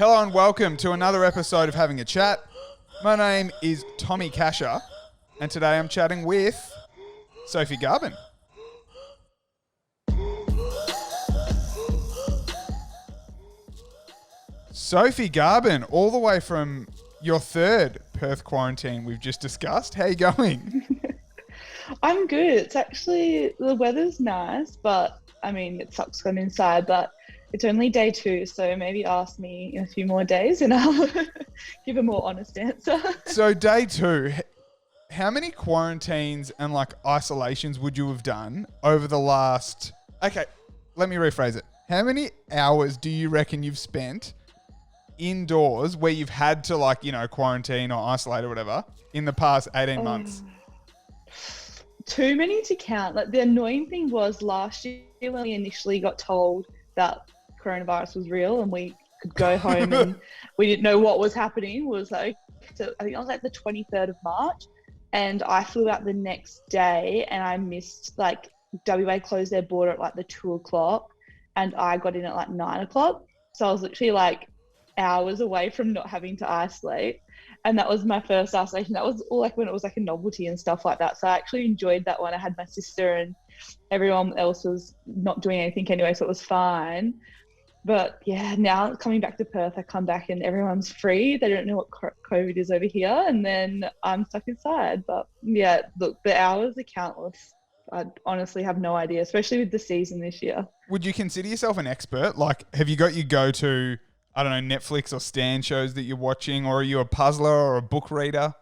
Hello and welcome to another episode of Having a Chat. My name is Tommy Casher, and today I'm chatting with Sophie Garbin. Sophie Garbin, all the way from your third Perth quarantine we've just discussed. How you going? I'm good. It's actually, the weather's nice, but I mean, it sucks going inside, but it's only day 2, so maybe ask me in a few more days and I'll give a more honest answer. So day 2, how many quarantines and isolations would you have done over the last... Okay, let me rephrase it. How many hours do you reckon you've spent indoors where you've had to quarantine or isolate or whatever in the past 18 months? Too many to count. The annoying thing was last year when we initially got told that coronavirus was real and we could go home and we didn't know what was happening, so I think it was the 23rd of March, and I flew out the next day and I missed WA closed their border at the 2 o'clock and I got in at 9 o'clock. So I was literally hours away from not having to isolate. And that was my first isolation. That was all when it was a novelty and stuff like that. So I actually enjoyed that one. I had my sister and everyone else was not doing anything anyway, so it was fine. But yeah, now coming back to Perth, I come back and everyone's free. They don't know what COVID is over here. And then I'm stuck inside. But yeah, look, the hours are countless. I honestly have no idea, especially with the season this year. Would you consider yourself an expert? Have you got your go-to, I don't know, Netflix or Stan shows that you're watching, or are you a puzzler or a book reader?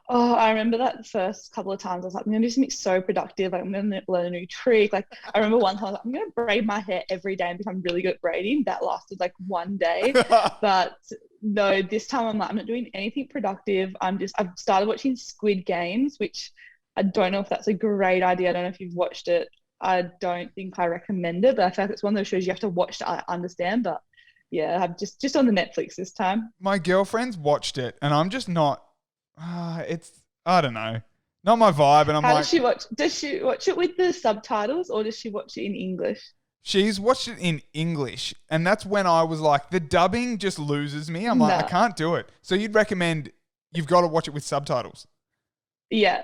Oh, I remember that the first couple of times I was I'm going to do something so productive. I'm going to learn a new trick. I remember one time I was I'm going to braid my hair every day and become really good at braiding. That lasted one day. But no, this time I'm not doing anything productive. I've started watching Squid Games, which I don't know if that's a great idea. I don't know if you've watched it. I don't think I recommend it, but I feel it's one of those shows you have to watch to understand. But yeah, I'm just on the Netflix this time. My girlfriend's watched it, and I'm just not. I don't know, not my vibe. And How does she watch? Does she watch it with the subtitles, or does she watch it in English? She's watched it in English, and that's when I was the dubbing just loses me. I'm I can't do it. So you'd recommend you've got to watch it with subtitles? Yeah,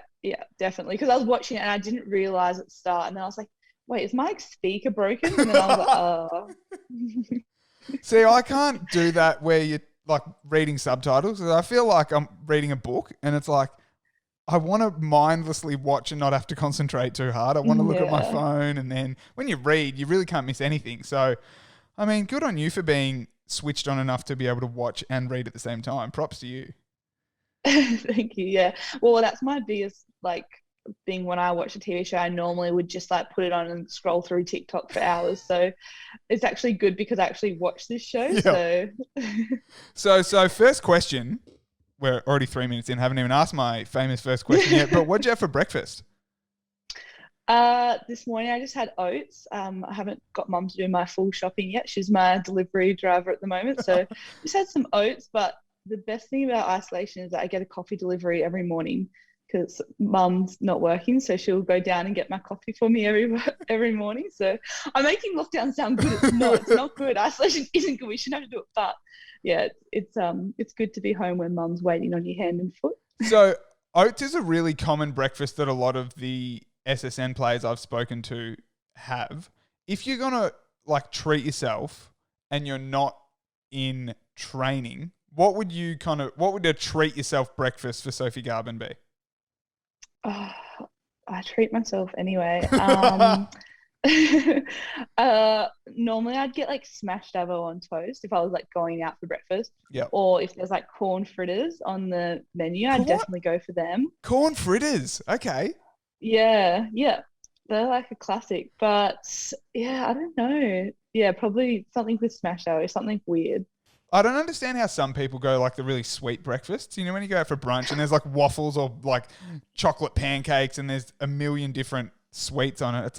definitely. Because I was watching it and I didn't realize at the start, and then I was like, "Wait, is my speaker broken?" And then I was like, "Oh." See, I can't do that where you're reading subtitles. I feel like I'm reading a book, and it's I want to mindlessly watch and not have to concentrate too hard. I want to look at my phone, and then when you read, you really can't miss anything. So, I mean, good on you for being switched on enough to be able to watch and read at the same time. Props to you. Thank you. Yeah. Well, that's my biggest thing when I watch a TV show. I normally would just put it on and scroll through TikTok for hours. So it's actually good because I actually watch this show. Yeah. So first question. We're already 3 minutes in. Haven't even asked my famous first question yet. But what'd you have for breakfast? This morning I just had oats. I haven't got mum to do my full shopping yet. She's my delivery driver at the moment. So just had some oats. But the best thing about isolation is that I get a coffee delivery every morning because mum's not working. So she'll go down and get my coffee for me every morning. So I'm making lockdown sound good. It's not good. Isolation isn't good. We shouldn't have to do it. But yeah, it's good to be home when mum's waiting on your hand and foot. So oats is a really common breakfast that a lot of the SSN players I've spoken to have. If you're going to treat yourself and you're not in training, what would a treat yourself breakfast for Sophie Garbin be? I treat myself anyway. Normally I'd get smashed avo on toast if I was going out for breakfast. Yeah. Or if there's corn fritters on the menu, I'd definitely go for them. Corn fritters, okay. Yeah. They're a classic. But yeah, I don't know. Yeah, probably something with smashed avo, something weird. I don't understand how some people go the really sweet breakfasts. You know, when you go out for brunch and there's waffles or chocolate pancakes and there's a million different sweets on it. It's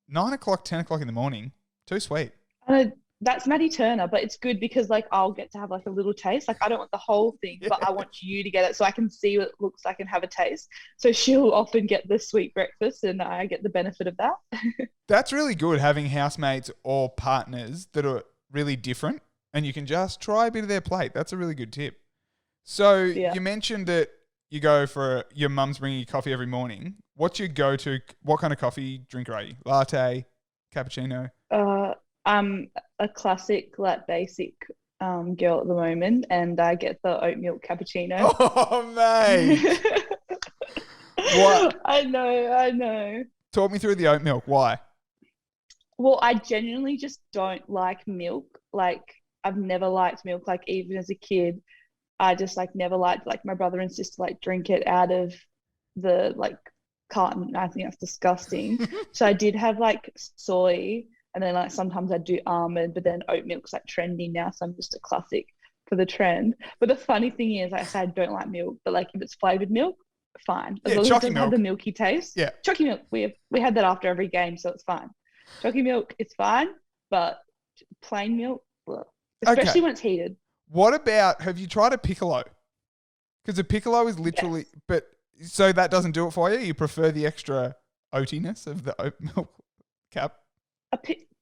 9 o'clock, 10 o'clock in the morning. Too sweet. That's Maddie Turner, but it's good because I'll get to have a little taste. I don't want the whole thing, but I want you to get it so I can see what it looks like and have a taste. So she'll often get the sweet breakfast and I get the benefit of that. That's really good, having housemates or partners that are really different. and you can just try a bit of their plate. That's a really good tip. So Yeah. you mentioned that you go for your mum's bringing you coffee every morning. What's your go-to? What kind of coffee drinker are you? Latte, cappuccino? I'm a classic, like basic girl at the moment, and I get the oat milk cappuccino. Oh, mate. What? I know, I know. Talk me through the oat milk. Why? Well, I genuinely just don't like milk. Like, I've never liked milk. Like, even as a kid, I just like never liked, like, my brother and sister like drink it out of the like carton. I think that's disgusting. So I did have like soy, and then like sometimes I do almond, but then oat milk's like trendy now, so I'm just a classic for the trend. But the funny thing is, like I said, I don't like milk, but like if it's flavored milk, fine, as Yeah, long as it chalky doesn't have milk. the milky taste. Yeah. Chalky milk, we had that after every game, so it's fine. Chalky milk, it's fine, but plain milk, ugh. Especially Okay. when it's heated. What about, have you tried a piccolo? Because a piccolo is literally, Yes. but so that doesn't do it for you? You prefer the extra oatiness of the oat milk cap?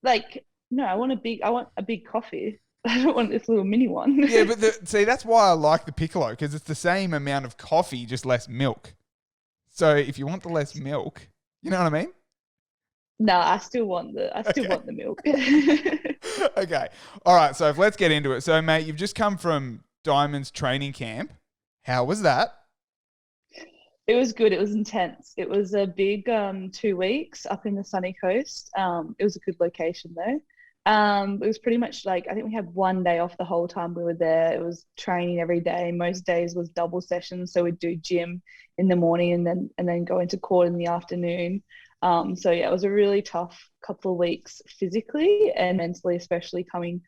Like, no, I want a big coffee. I don't want this little mini one. Yeah, but see, that's why I like the piccolo, because it's the same amount of coffee, just less milk. So if you want the less milk, you know what I mean? No, I still want Okay. the milk. Okay. All right. So let's get into it. So, mate, you've just come from Diamond's training camp. How was that? It was good. It was intense. It was a big 2 weeks up in the sunny coast. It was a good location though. It was pretty much like I think we had one day off the whole time we were there. It was training every day. Most days was double sessions, so we'd do gym in the morning and then go into court in the afternoon. So yeah, it was a really tough couple of weeks physically and mentally, especially coming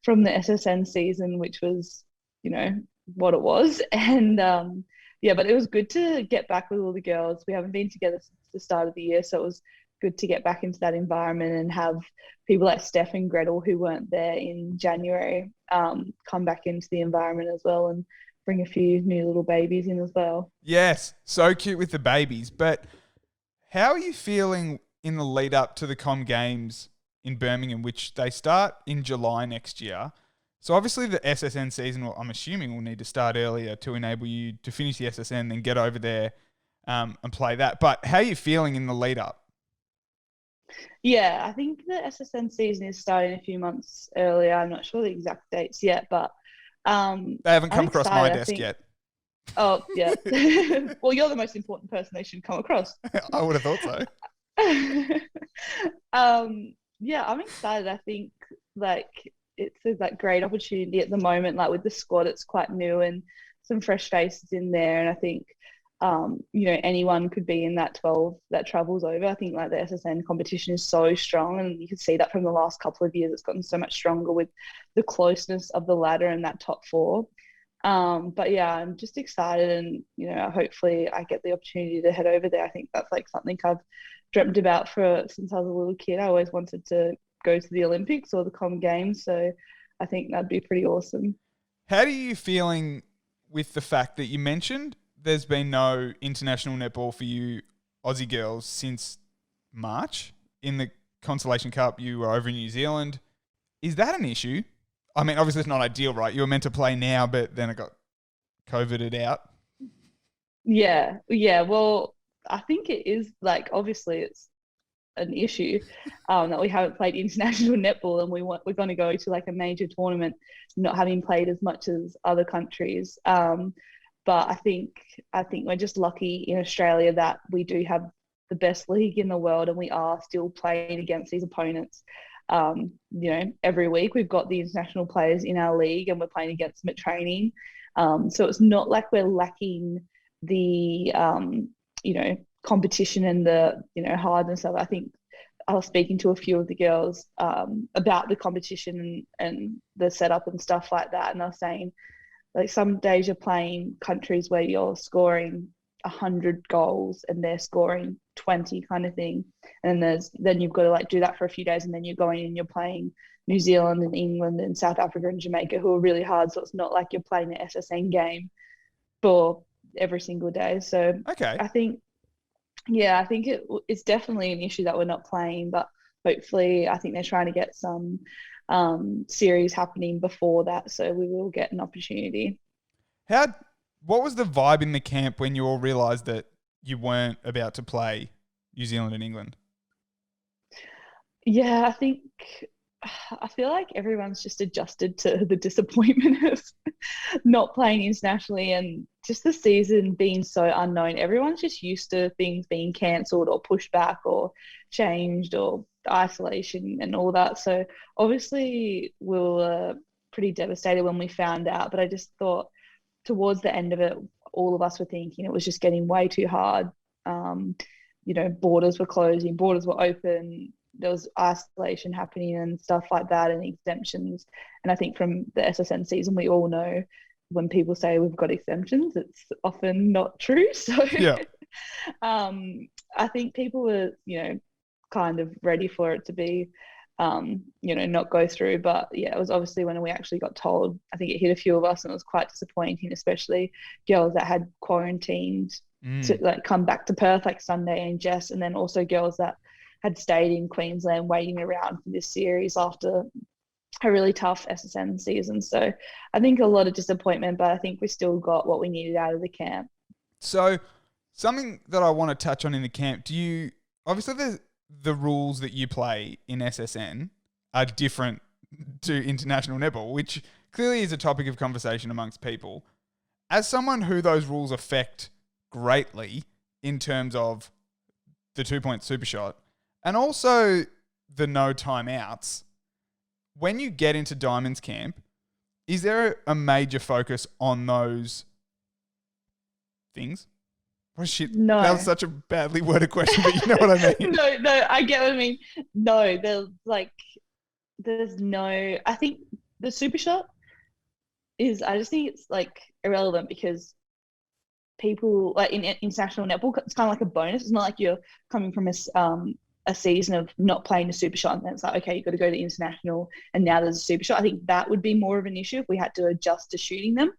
from the SSN season, which was, you know, what it was. And yeah, but it was good to get back with all the girls. We haven't been together since the start of the year, so it was good to get back into that environment and have people like Steph and Gretel, who weren't there in January, come back into the environment as well and bring a few new little babies in as well. Yes. So cute with the babies. But how are you feeling in the lead up to the Com Games in Birmingham, which they start in July next year? So obviously the SSN season, I'm assuming, will need to start earlier to enable you to finish the SSN, then get over there and play that. But how are you feeling in the lead up? Yeah, I think the SSN season is starting a few months earlier. I'm not sure the exact dates yet, but They haven't I'm come across my excited. desk yet. Oh, yeah. Well, you're the most important person they should come across. I would have thought so. Yeah, I'm excited. I think like it's a like great opportunity at the moment. Like with the squad, it's quite new and some fresh faces in there. And I think you know, anyone could be in that 12 that travels over. I think like the SSN competition is so strong, and you can see that from the last couple of years. It's gotten so much stronger with the closeness of the ladder and that top four. But yeah, I'm just excited, and you know, hopefully I get the opportunity to head over there. I think that's like something I've dreamt about for since I was a little kid. I always wanted to go to the Olympics or the Com Games, so I think that'd be pretty awesome. How are you feeling with the fact that you mentioned there's been no international netball for you Aussie girls since March? In the Consolation Cup, you were over in New Zealand. Is that an issue? I mean, obviously it's not ideal, right? You were meant to play now, but then it got COVIDed out. Yeah. Well, I think it is like obviously it's an issue that we haven't played international netball, and we're going to go to like a major tournament, not having played as much as other countries. But I think we're just lucky in Australia that we do have the best league in the world, and we are still playing against these opponents. You know, every week we've got the international players in our league, and we're playing against them at training. So it's not like we're lacking the you know, competition and the, you know, hardness of it. I think I was speaking to a few of the girls about the competition and the setup and stuff like that, and I was saying like some days you're playing countries where you're scoring 100 goals and they're scoring 20 kind of thing, and then you've got to like do that for a few days, and then you're going and you're playing New Zealand and England and South Africa and Jamaica, who are really hard. So it's not like you're playing an SSN game for every single day. So Okay. I think, yeah, I think it's definitely an issue that we're not playing, but hopefully, I think they're trying to get some series happening before that, so we will get an opportunity. What was the vibe in the camp when you all realised that you weren't about to play New Zealand and England? Yeah, I feel like everyone's just adjusted to the disappointment of not playing internationally and just the season being so unknown. Everyone's just used to things being cancelled or pushed back or changed or isolation and all that. So obviously we were pretty devastated when we found out, but I just thought towards the end of it, all of us were thinking it was just getting way too hard. Borders were closing, borders were open, there was isolation happening and stuff like that and exemptions. And I think from the SSN season, we all know when people say we've got exemptions, it's often not true. So Yeah. I think people were, kind of ready for it to be, not go through. But yeah, it was obviously when we actually got told, I think it hit a few of us and it was quite disappointing, especially girls that had quarantined to come back to Perth like Sunday and Jess, and then also girls that had stayed in Queensland waiting around for this series after a really tough SSN season. So I think a lot of disappointment, but I think we still got what we needed out of the camp. So something that I want to touch on in the camp, obviously the rules that you play in SSN are different to international netball, which clearly is a topic of conversation amongst people. As someone who those rules affect greatly in terms of the 2-point super shot, and also the no timeouts, when you get into Diamonds camp, is there a major focus on those things? Oh shit, No. that was such a badly worded question, but you know what I mean. No, I get what I mean. No, there's no, I think the super shot I just think it's like irrelevant because people like in international netball, it's kind of like a bonus. It's not like you're coming from a season of not playing a super shot and then it's like, okay, you've got to go to international and now there's a super shot. I think that would be more of an issue if we had to adjust to shooting them.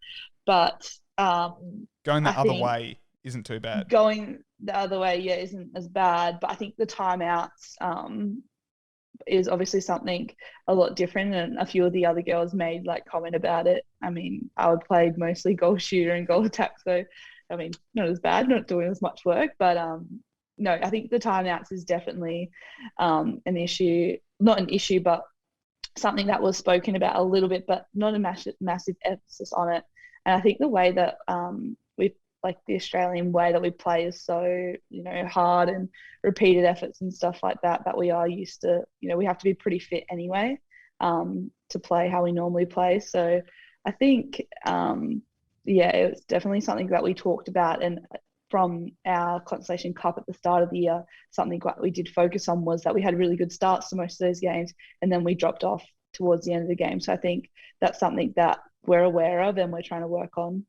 But going the other way isn't too bad. Going the other way, yeah, isn't as bad. But I think the timeouts is obviously something a lot different, and a few of the other girls made like comment about it. I mean, I would play mostly goal shooter and goal attack, so I mean, not as bad, not doing as much work, but no, I think the timeouts is definitely an issue, not an issue, but something that was spoken about a little bit, but not a massive emphasis on it. And I think the way that we like the Australian way that we play is so, hard and repeated efforts and stuff like that, that we are used to, we have to be pretty fit anyway to play how we normally play. So I think, it was definitely something that we talked about. And from our Constellation Cup at the start of the year, something that we did focus on was that we had really good starts to most of those games, and then we dropped off towards the end of the game. So I think that's something that we're aware of and we're trying to work on.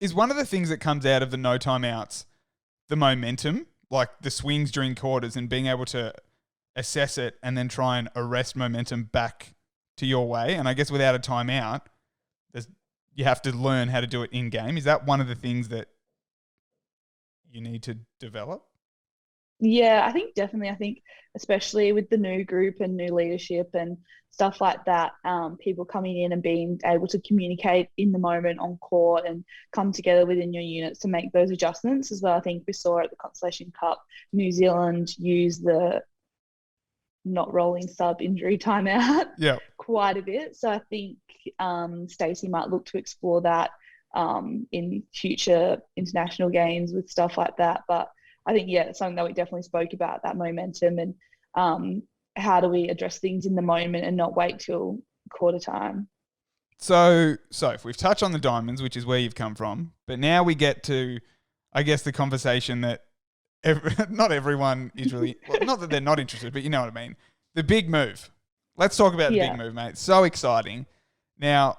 Is one of the things that comes out of the no timeouts the momentum, like the swings during quarters and being able to assess it and then try and arrest momentum back to your way? And I guess without a timeout, you have to learn how to do it in game. Is that one of the things that you need to develop? Yeah, I think definitely. I think especially with the new group and new leadership and stuff like that, people coming in and being able to communicate in the moment on court and come together within your units to make those adjustments as well. I think we saw at the Constellation Cup, New Zealand use the not rolling sub injury timeout quite a bit. So I think Stacey might look to explore that in future international games with stuff like that. But I think, it's something that we definitely spoke about, that momentum and how do we address things in the moment and not wait till quarter time. So if we've touched on the Diamonds, which is where you've come from, but now we get to, I guess, the conversation that not everyone is really, well, not that they're not interested, but you know what I mean. The big move. Let's talk about the big move, mate. So exciting. Now,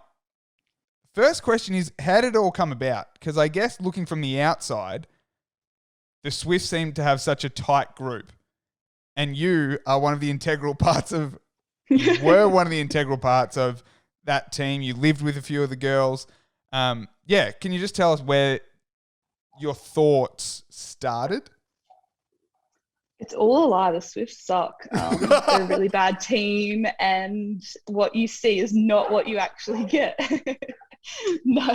first question is, how did it all come about? Because I guess looking from the outside, the Swifts seem to have such a tight group. And you are one of the integral parts of, were one of the integral parts of that team. You lived with a few of the girls. Can you just tell us where your thoughts started? It's all a lie. The Swifts suck. They're a really bad team, and what you see is not what you actually get. No,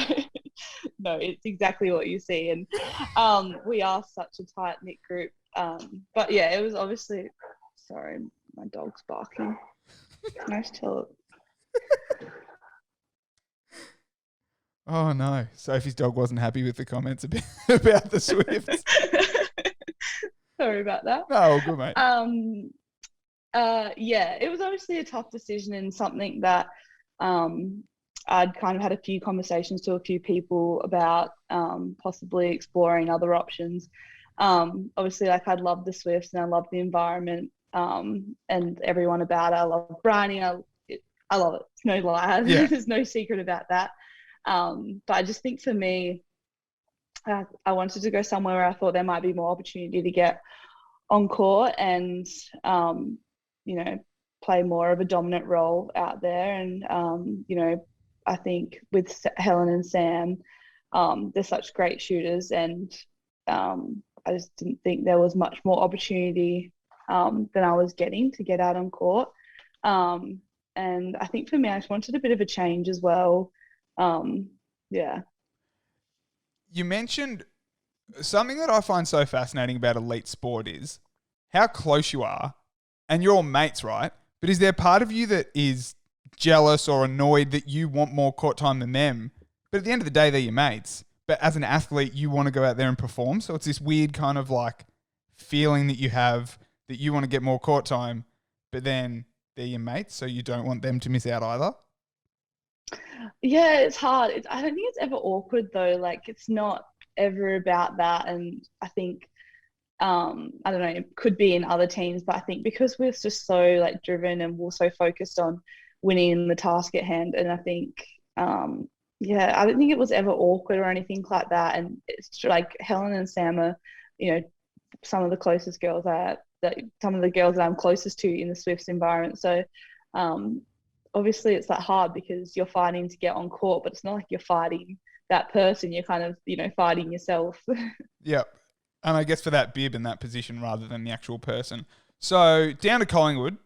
no, it's exactly what you see, and we are such a tight knit group. But yeah, it was obviously. Sorry, my dog's barking. Nice tell it. Oh no, Sophie's dog wasn't happy with the comments about the Swifts. Sorry about that. No, all good, mate. Yeah, it was obviously a tough decision and something that I'd kind of had a few conversations to a few people about possibly exploring other options. Obviously, like I'd love the Swifts and I love the environment and everyone about it. I love Bryony. I love it. It's no lie. Yeah. There's no secret about that. But I just think for me, I wanted to go somewhere where I thought there might be more opportunity to get on court and, play more of a dominant role out there. And, I think with Helen and Sam, they're such great shooters, and I just didn't think there was much more opportunity than I was getting to get out on court. And I think for me, I just wanted a bit of a change as well. Yeah. You mentioned something that I find so fascinating about elite sport is how close you are, and you're all mates, right? But is there part of you that is jealous or annoyed that you want more court time than them? But at the end of the day, they're your mates. But as an athlete, you want to go out there and perform. So it's this weird kind of like feeling that you have that you want to get more court time, but then they're your mates, so you don't want them to miss out either. Yeah, it's hard. I don't think it's ever awkward though. Like it's not ever about that. And I think, I don't know, it could be in other teams, but I think because we're just so like driven and we're so focused on winning the task at hand. And I think, I don't think it was ever awkward or anything like that. And it's like Helen and Sam are, some of the closest girls some of the girls that I'm closest to in the Swifts environment. So, obviously it's that hard because you're fighting to get on court, but it's not like you're fighting that person. You're kind of, fighting yourself. Yep. And I guess for that bib and that position rather than the actual person. So down to Collingwood,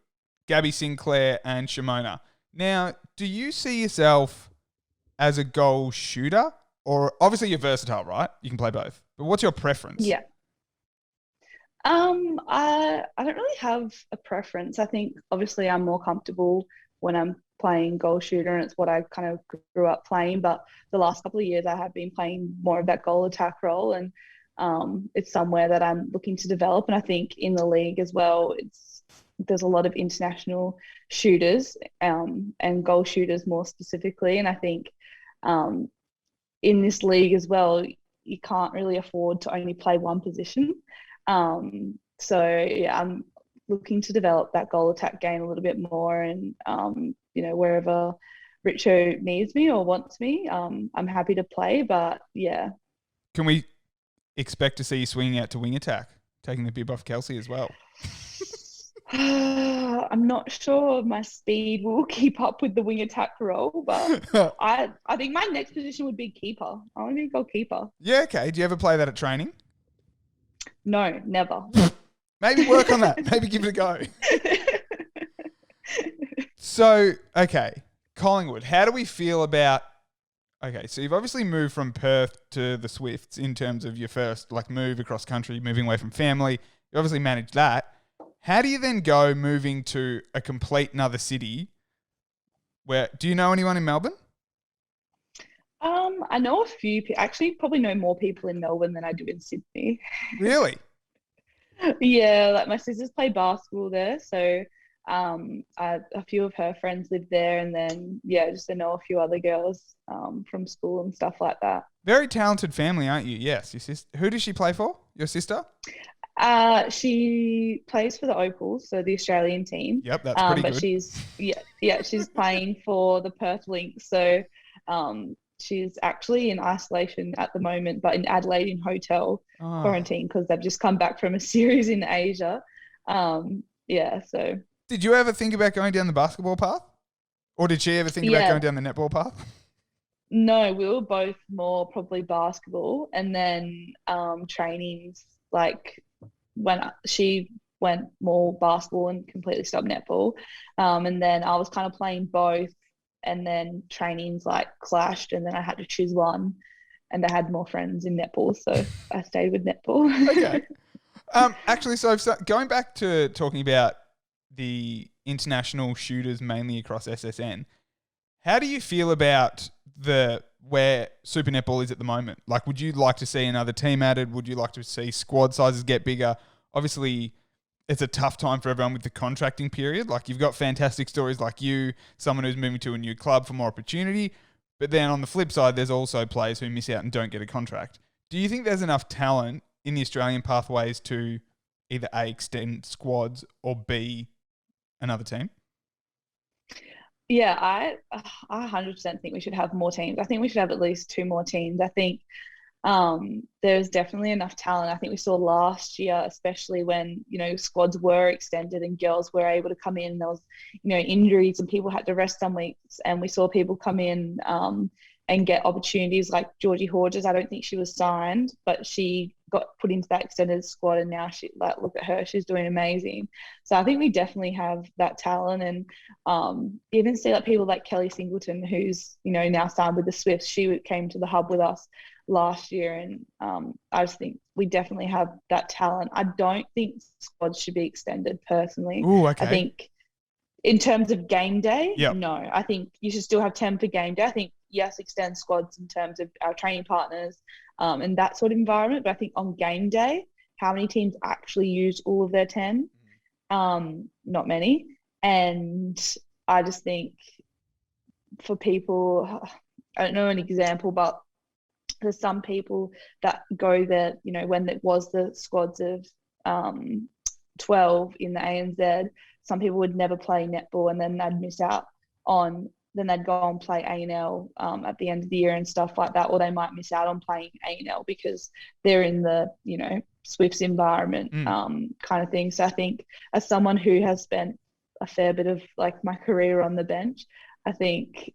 Gabby Sinclair and Shimona. Now, do you see yourself as a goal shooter? Or obviously you're versatile, right? You can play both. But what's your preference? Yeah. I don't really have a preference. I think obviously I'm more comfortable when I'm playing goal shooter, and it's what I kind of grew up playing. But the last couple of years I have been playing more of that goal attack role, and it's somewhere that I'm looking to develop. And I think in the league as well, there's a lot of international shooters and goal shooters more specifically. And I think in this league as well, you can't really afford to only play one position. I'm looking to develop that goal attack game a little bit more, and wherever Richo needs me or wants me, I'm happy to play. But yeah, can we expect to see you swinging out to wing attack, taking the bib off Kelsey as well? I'm not sure my speed will keep up with the wing attack role, but I think my next position would be keeper. I want to be a goalkeeper. Yeah, okay. Do you ever play that at training? No, never. Maybe work on that. Maybe give it a go. So, okay, Collingwood, how do we feel about... Okay, so you've obviously moved from Perth to the Swifts in terms of your first move across country, moving away from family. You obviously managed that. How do you then go moving to a complete another city? Do you know anyone in Melbourne? I know a few people. Actually, probably know more people in Melbourne than I do in Sydney. Really? Yeah, like my sisters play basketball there, so a few of her friends live there, and then just I know a few other girls from school and stuff like that. Very talented family, aren't you? Yes, your sister. Who does she play for? Your sister? She plays for the Opals, so the Australian team. Yep, that's pretty but good. she's playing for the Perth Lynx, so she's actually in isolation at the moment, but in Adelaide in hotel quarantine because they've just come back from a series in Asia. So. Did you ever think about going down the basketball path? Or did she ever think about going down the netball path? No, we were both more probably basketball, and then trainings, like when she went more basketball and completely stopped netball. And then I was kind of playing both, and then trainings like clashed, and then I had to choose one, and I had more friends in netball, so I stayed with netball. Okay. Actually, so going back to talking about the international shooters mainly across SSN, how do you feel about where Super Netball is at the moment? Like, would you like to see another team added? Would you like to see squad sizes get bigger? Obviously, it's a tough time for everyone with the contracting period. Like, you've got fantastic stories like you, someone who's moving to a new club for more opportunity. But then on the flip side, there's also players who miss out and don't get a contract. Do you think there's enough talent in the Australian pathways to either A, extend squads, or B, another team? Yeah, I 100% think we should have more teams. I think we should have at least two more teams. I think there's definitely enough talent. I think we saw last year, especially when, squads were extended and girls were able to come in. There was, injuries and people had to rest some weeks, and we saw people come in and get opportunities like Georgie Horges. I don't think she was signed, but she got put into that extended squad, and now look at her, she's doing amazing. So I think we definitely have that talent, and even see like people like Kelly Singleton, who's now signed with the Swifts. She came to the hub with us last year, and I just think we definitely have that talent. I don't think squads should be extended personally. Ooh, okay. I think in terms of game day, Yep. no. I think you should still have 10 for game day. I think, yes, extend squads in terms of our training partners and that sort of environment. But I think on game day, how many teams actually use all of their 10? Not many. And I just think for people, I don't know an example, but there's some people that go there, when it was the squads of 12 in the ANZ, some people would never play netball, and then they'd miss out then they'd go and play A&L at the end of the year and stuff like that, or they might miss out on playing A&L because they're in the, Swifts environment kind of thing. So I think as someone who has spent a fair bit of like my career on the bench, I think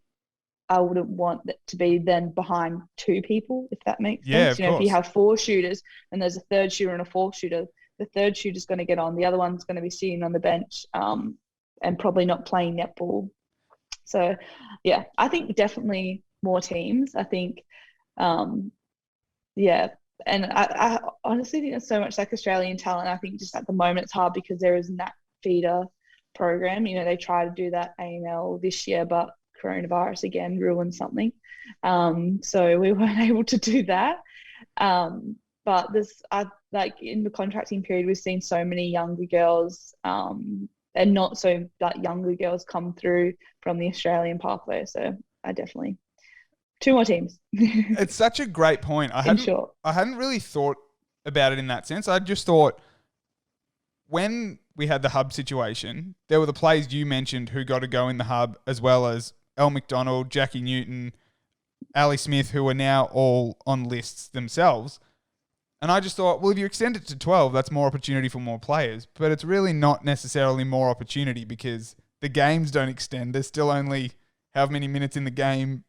I wouldn't want that to be then behind two people, if that makes sense. Of course. If you have four shooters and there's a third shooter and a fourth shooter, the third shooter's going to get on, the other one's going to be sitting on the bench and probably not playing netball. So, yeah, I think definitely more teams. I think, and I honestly think there's so much like Australian talent. I think just at the moment it's hard because there is that feeder program. They try to do that A&L this year, but coronavirus again ruined something. So we weren't able to do that. But like in the contracting period, we've seen so many younger girls and not so that younger girls come through from the Australian pathway. So I definitely two more teams. It's such a great point. I hadn't really thought about it in that sense. I just thought when we had the hub situation, there were the players you mentioned who got to go in the hub, as well as Elle McDonald, Jackie Newton, Ali Smith, who are now all on lists themselves. And I just thought, well, if you extend it to 12, that's more opportunity for more players. But it's really not necessarily more opportunity because the games don't extend. There's still only however many minutes in the game.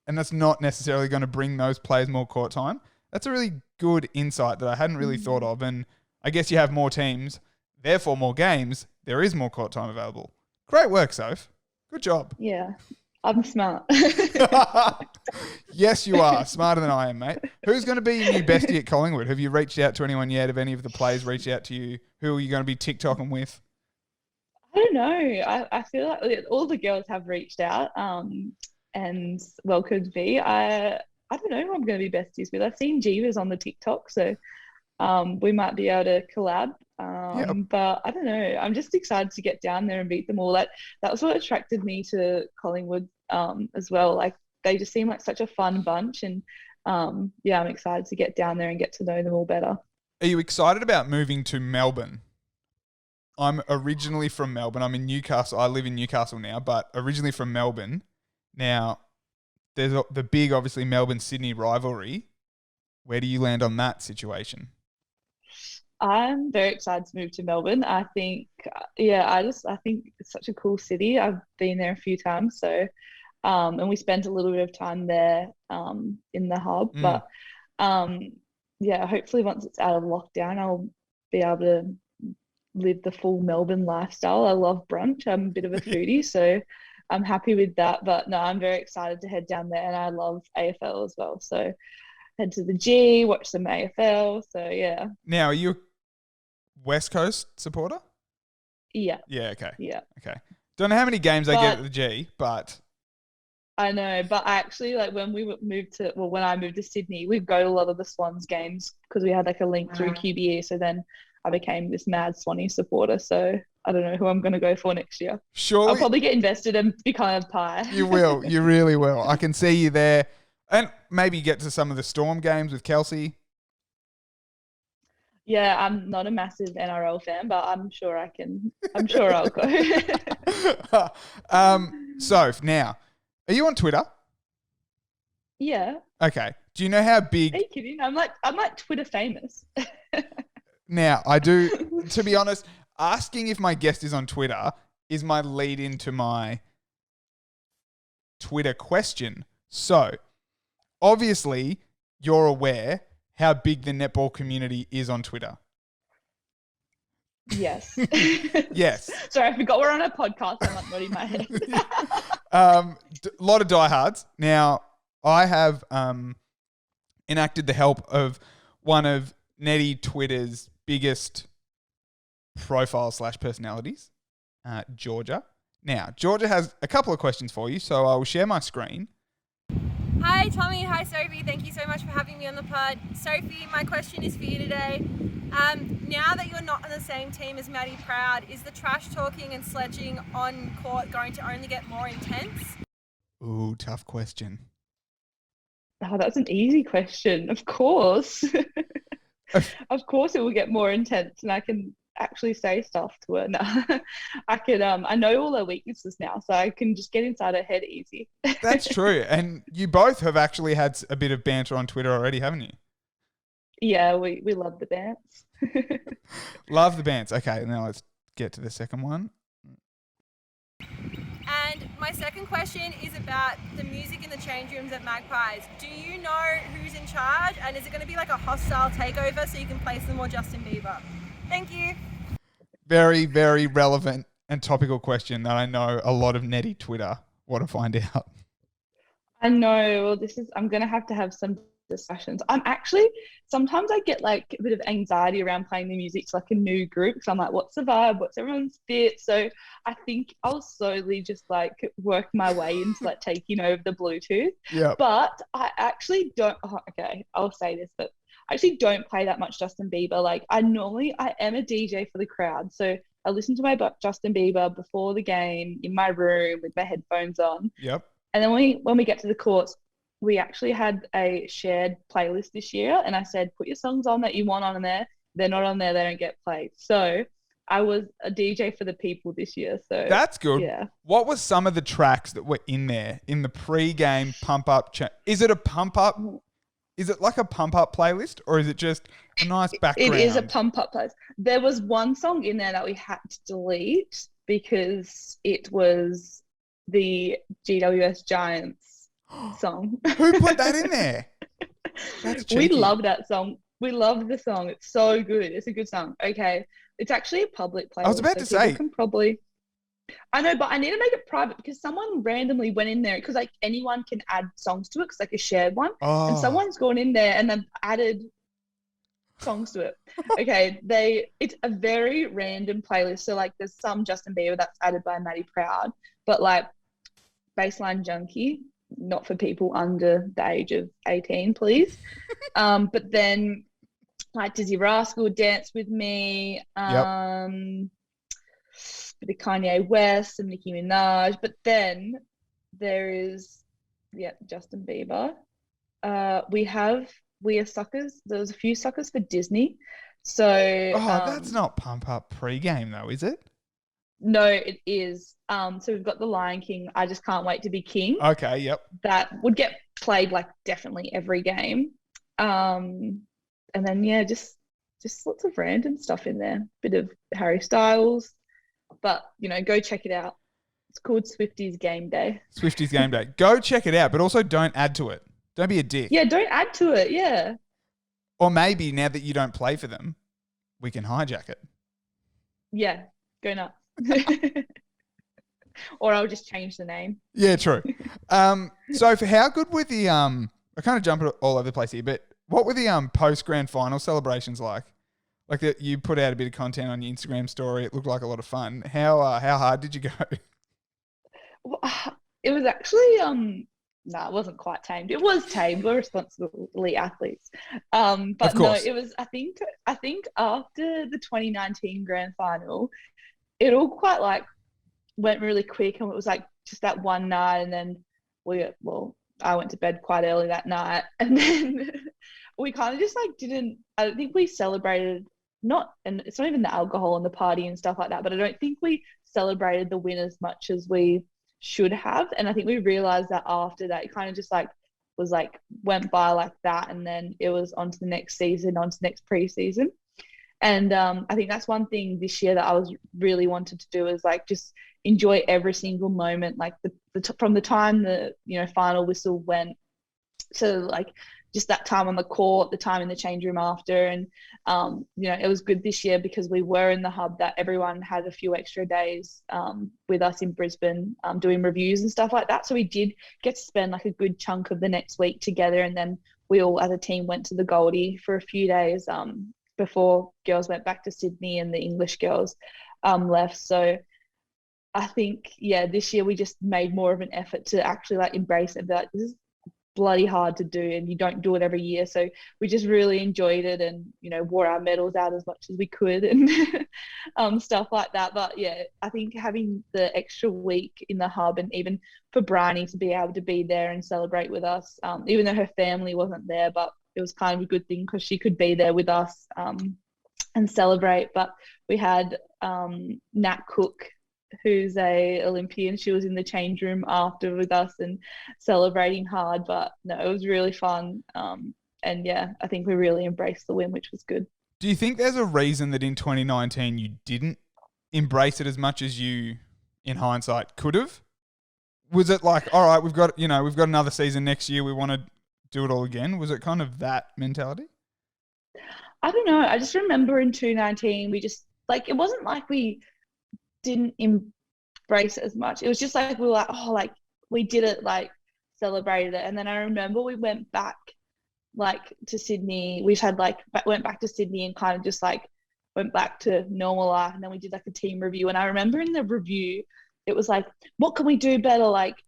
And that's not necessarily going to bring those players more court time. That's a really good insight that I hadn't really thought of. And I guess you have more teams, therefore more games. There is more court time available. Great work, Soph. Good job. Yeah, I'm smart. Yes, you are. Smarter than I am, mate. Who's going to be your new bestie at Collingwood? Have you reached out to anyone yet? Have any of the players reached out to you? Who are you going to be TikToking with? I don't know. I feel like all the girls have reached out and well could be. I don't know who I'm going to be besties with. I've seen Jeeva's on the TikTok, so we might be able to collab. But I don't know. I'm just excited to get down there and beat them all. That was what attracted me to Collingwood as well. Like they just seem like such a fun bunch, and I'm excited to get down there and get to know them all better. Are you excited about moving to Melbourne? I'm originally from Melbourne. I'm in Newcastle. I live in Newcastle now, but originally from Melbourne. Now, there's the big, obviously, Melbourne-Sydney rivalry. Where do you land on that situation? I'm very excited to move to Melbourne. I think, I think it's such a cool city. I've been there a few times, so and we spent a little bit of time there in the hub. But hopefully once it's out of lockdown, I'll be able to live the full Melbourne lifestyle. I love brunch. I'm a bit of a foodie, so I'm happy with that. But no, I'm very excited to head down there, and I love AFL as well. So head to the G, watch some AFL. So yeah. Now, are you a West Coast supporter? Yeah. Yeah, okay. Yeah. Okay. Don't know how many games they get at the G, but... I know, but actually, like when when I moved to Sydney, we'd go to a lot of the Swans games because we had like a link through QBE. So then I became this mad Swanee supporter. So I don't know who I'm going to go for next year. Sure. I'll probably get invested and become a pie. You will. You really will. I can see you there. And maybe get to some of the Storm games with Kelsey. Yeah, I'm not a massive NRL fan, but I'm sure I'll go. So now, are you on Twitter? Yeah. Okay. Do you know how big... Are you kidding? I'm like Twitter famous. Now, I do, to be honest, asking if my guest is on Twitter is my lead into my Twitter question. So, obviously, you're aware how big the netball community is on Twitter. Yes. Yes. Sorry, I forgot we're on a podcast. I'm like nodding my head. A lot of diehards. Now, I have enacted the help of one of Nettie Twitter's biggest profile/personalities, Georgia. Now, Georgia has a couple of questions for you, so I will share my screen. Hi Tommy, hi Sophie, thank you so much for having me on the pod. Sophie, my question is for you today. Now that you're not on the same team as Maddie Proud, is the trash talking and sledging on court going to only get more intense? Ooh, tough question. Oh, that's an easy question. Of course. Of course it will get more intense and I can actually say stuff to her now. I know all her weaknesses now, so I can just get inside her head easy. That's true. And you both have actually had a bit of banter on Twitter already, haven't you? Yeah, we love the bants. Love the bants. Okay, now let's get to the second one. And my second question is about the music in the change rooms at Magpies. Do you know who's in charge, and is it going to be like a hostile takeover so you can play some more Justin Bieber? Thank you. Very, very relevant and topical question that I know a lot of Nettie Twitter want to find out. I know. Well, I'm going to have some discussions. Sometimes I get like a bit of anxiety around playing the music to like a new group. So I'm like, what's the vibe? What's everyone's fit? So I think I'll slowly just like work my way into like taking over the Bluetooth. Yeah. But I actually don't, okay, I'll say this, but I actually don't play that much Justin Bieber. Like I am a DJ for the crowd. So I listen to my Justin Bieber before the game in my room with my headphones on. Yep. And then when we get to the courts, we actually had a shared playlist this year. And I said, put your songs on that you want on there. They're not on there, they don't get played. So I was a DJ for the people this year. So that's good. Yeah. What were some of the tracks that were in there in the pre-game pump-up? Is it a pump-up? Is it like a pump-up playlist, or is it just a nice background? It is a pump-up playlist. There was one song in there that we had to delete because it was the GWS Giants song. Who put that in there? That's cheeky. We love that song. We love the song. It's so good. It's a good song. Okay. It's actually a public playlist. I was about to say. I know, but I need to make it private because someone randomly went in there because like anyone can add songs to it because like a shared one. Oh. And someone's gone in there and then added songs to it. Okay. It's a very random playlist. So like there's some Justin Bieber that's added by Maddie Proud, but like Baseline Junkie, not for people under the age of 18, please. But then like Dizzy Rascal, Dance With Me, bit of Kanye West, some Nicki Minaj. But then there is, Justin Bieber. We are suckers. There was a few suckers for Disney. So that's not pump up pre-game though, is it? No, it is. So we've got The Lion King, I Just Can't Wait to Be King. Okay, yep. That would get played like definitely every game. And then just lots of random stuff in there. Bit of Harry Styles. But, go check it out. It's called Swifties Game Day. Swifties Game Day. Go check it out, but also don't add to it. Don't be a dick. Yeah, don't add to it, yeah. Or maybe now that you don't play for them, we can hijack it. Yeah, go nuts. Or I'll just change the name. Yeah, true. So for how good were the I kind of jump all over the place here, but what were the post grand final celebrations like? Like that you put out a bit of content on your Instagram story. It looked like a lot of fun. How hard did you go? Well, it was actually no, it wasn't quite tamed. It was tamed. We're responsibly athletes. Of But no, course. it was I think after the 2019 grand final, it all quite like went really quick, and it was like just that one night, and then I went to bed quite early that night, and then we kind of just like didn't. I don't think we celebrated, not, and it's not even the alcohol and the party and stuff like that, but I don't think we celebrated the win as much as we should have. And I think we realized that after that, it kind of just like was like went by like that, and then it was on to the next season, on to the next preseason. And I think that's one thing this year that I was really wanted to do, is like just enjoy every single moment, like from the time the final whistle went to like just that time on the court, the time in the change room after. And it was good this year because we were in the hub that everyone had a few extra days with us in Brisbane doing reviews and stuff like that. So we did get to spend like a good chunk of the next week together, and then we all as a team went to the Goldie for a few days before girls went back to Sydney and the English girls left. So I think, this year we just made more of an effort to actually like embrace it and be like, this is bloody hard to do, and you don't do it every year. So we just really enjoyed it, and wore our medals out as much as we could, and stuff like that. But yeah, I think having the extra week in the hub, and even for Bryony to be able to be there and celebrate with us, even though her family wasn't there, but it was kind of a good thing because she could be there with us and celebrate. But we had Nat Cook, who's a Olympian. She was in the change room after with us and celebrating hard. But no, it was really fun. And yeah, I think we really embraced the win, which was good. Do you think there's a reason that in 2019 you didn't embrace it as much as you, in hindsight, could have? Was it like, all right, we've got another season next year, we want to do it all again? Was it kind of that mentality? I don't know. I just remember in 2019, we just like, it wasn't like we didn't embrace it as much. It was just like we were like, oh, like we did it, like celebrated it. And then I remember we went back like to Sydney. We had like went back to Sydney and kind of just like went back to normal life. And then we did like a team review. And I remember in the review, it was like, what can we do better? Like,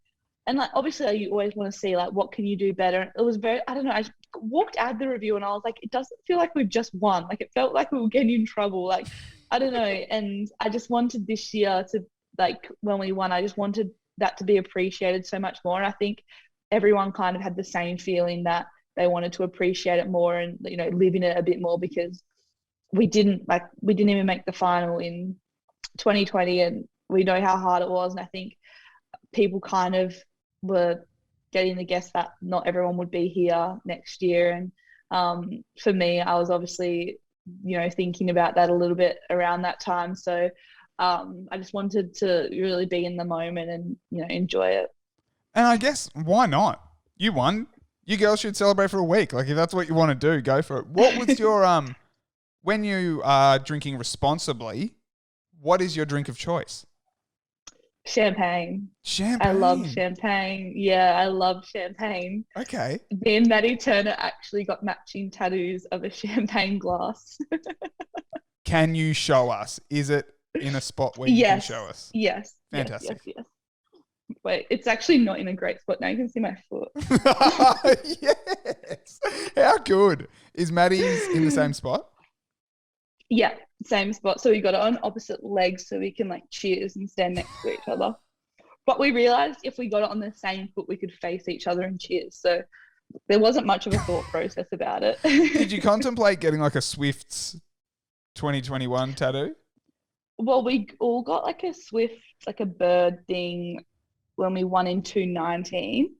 and like obviously you always want to see like what can you do better. It was very, I don't know, I walked out the review and I was like, it doesn't feel like we've just won. Like it felt like we were getting in trouble. Like I don't know. And I just wanted this year to, like, when we won, I just wanted that to be appreciated so much more. And I think everyone kind of had the same feeling that they wanted to appreciate it more and, live in it a bit more, because we didn't even make the final in 2020, and we know how hard it was. And I think people kind of were getting the guess that not everyone would be here next year. And for me, I was obviously, thinking about that a little bit around that time. So I just wanted to really be in the moment and, enjoy it. And I guess, why not? You won. You girls should celebrate for a week. Like, if that's what you want to do, go for it. What was your, when you are drinking responsibly, what is your drink of choice? Champagne. Champagne. I love champagne. Yeah, I love champagne. Okay. Me and Maddie Turner actually got matching tattoos of a champagne glass. Can you show us? Is it in a spot where you can show us? Yes. Fantastic. Yes. Wait, it's actually not in a great spot now. You can see my foot. Yes. How good. Is Maddie's in the same spot? Yeah, same spot. So we got it on opposite legs so we can like cheers and stand next to each other. But we realized if we got it on the same foot, we could face each other and cheers. So there wasn't much of a thought process about it. Did you contemplate getting like a Swifts 2021 tattoo? Well, we all got like a Swift, like a bird thing when we won in 2019.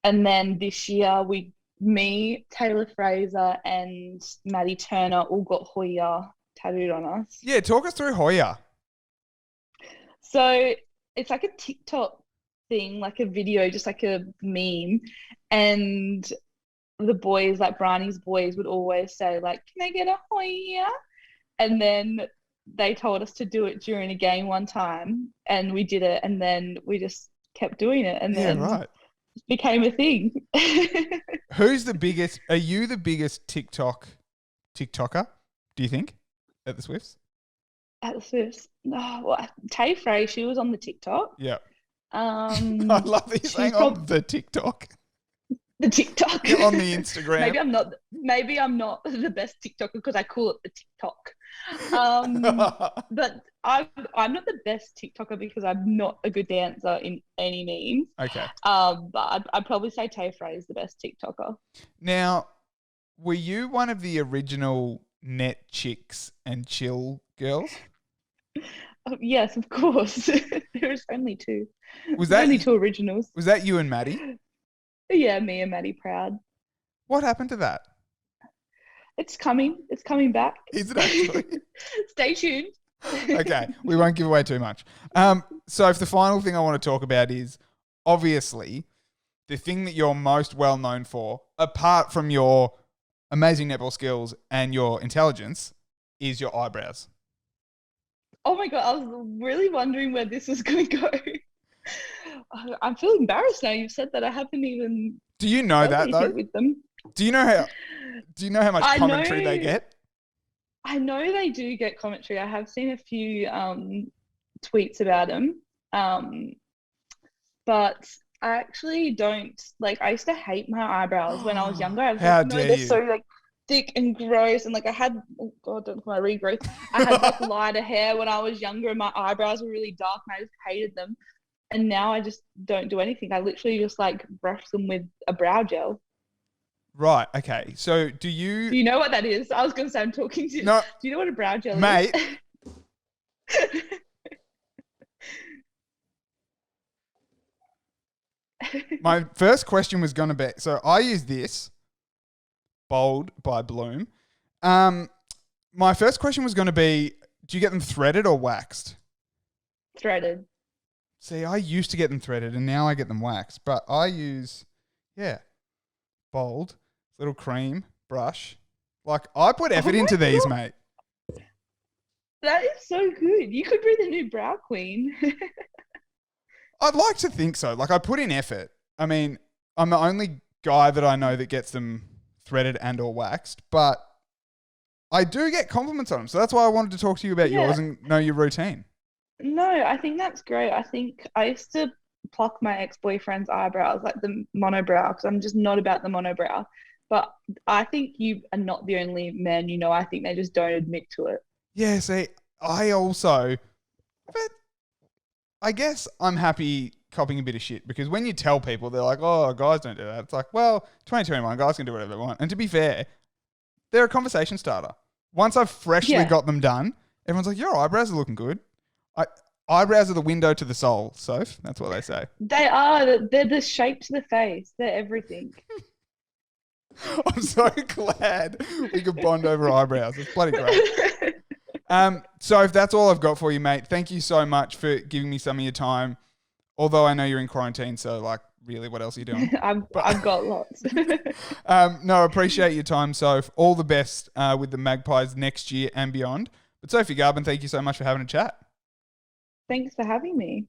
And then this year me, Taylor Fraser and Maddie Turner all got Hoya tattooed on us. Yeah, talk us through Hoya. So it's like a TikTok thing, like a video, just like a meme. And the boys, like Bryony's boys, would always say like, can I get a Hoya? And then they told us to do it during a game one time, and we did it, and then we just kept doing it, and then right. it became a thing. Who's the biggest? Are you the biggest TikToker? Do you think at the Swifts? At the Swifts, Tay Frey, she was on the TikTok. Yeah. I love that you're saying on the TikTok. The TikTok. You're on the Instagram. Maybe I'm not the best TikToker because I call it the TikTok. But I'm not the best TikToker because I'm not a good dancer in any means. Okay. But I'd probably say Tay Frey is the best TikToker. Now, were you one of the original net chicks and chill girls? Yes, of course. There's only two. Was that only two originals? Was that you and Maddie? Yeah, me and Maddie Proud. What happened to that? It's coming. It's coming back. Is it actually? Stay tuned. Okay, we won't give away too much. So if the final thing I want to talk about is obviously the thing that you're most well known for, apart from your amazing netball skills and your intelligence, is your eyebrows. Oh my God, I was really wondering where this was going to go. I feel embarrassed now. You've said that. I haven't even. Do you know that though? With them. Do you know how much commentary they get? I know they do get commentary. I have seen a few tweets about them, but I actually don't like. I used to hate my eyebrows when I was younger. I was How like, no, dare they're you. so like thick and gross, and like I had, oh God, don't my regrowth. I had like lighter hair when I was younger, and my eyebrows were really dark, and I just hated them. And now I just don't do anything. I literally just like brush them with a brow gel. Right. Okay. So do you? Do you know what that is? I was going to say I'm talking to you. No. Do you know what a brow gel Mate. is? My first question was going to be, so I use this, Bold by Bloom. My first question was going to be, do you get them threaded or waxed? Threaded. See, I used to get them threaded and now I get them waxed, but I use, Bold, little cream brush. Like, I put effort into these, mate. That is so good. You could be the new brow queen. I'd like to think so. Like, I put in effort. I mean, I'm the only guy that I know that gets them threaded and or waxed, but I do get compliments on them. So that's why I wanted to talk to you about yours and know your routine. No, I think that's great. I think I used to pluck my ex-boyfriend's eyebrows, like the monobrow, because I'm just not about the monobrow. But I think you are not the only man you know. I think they just don't admit to it. Yeah, see, but I guess I'm happy copping a bit of shit because when you tell people, they're like, oh, guys don't do that. It's like, well, 2021, guys can do whatever they want. And to be fair, they're a conversation starter. Once I've freshly got them done, everyone's like, your eyebrows are looking good. Eyebrows are the window to the soul, Soph. That's what they say. They are. They're the shape to the face. They're everything. I'm so glad we could bond over eyebrows. It's bloody great. So if that's all I've got for you, mate, thank you so much for giving me some of your time. Although I know you're in quarantine, so like, really, what else are you doing? I've got lots. No, I appreciate your time, Soph. All the best with the Magpies next year and beyond. But Sophie Garbin, thank you so much for having a chat. Thanks for having me.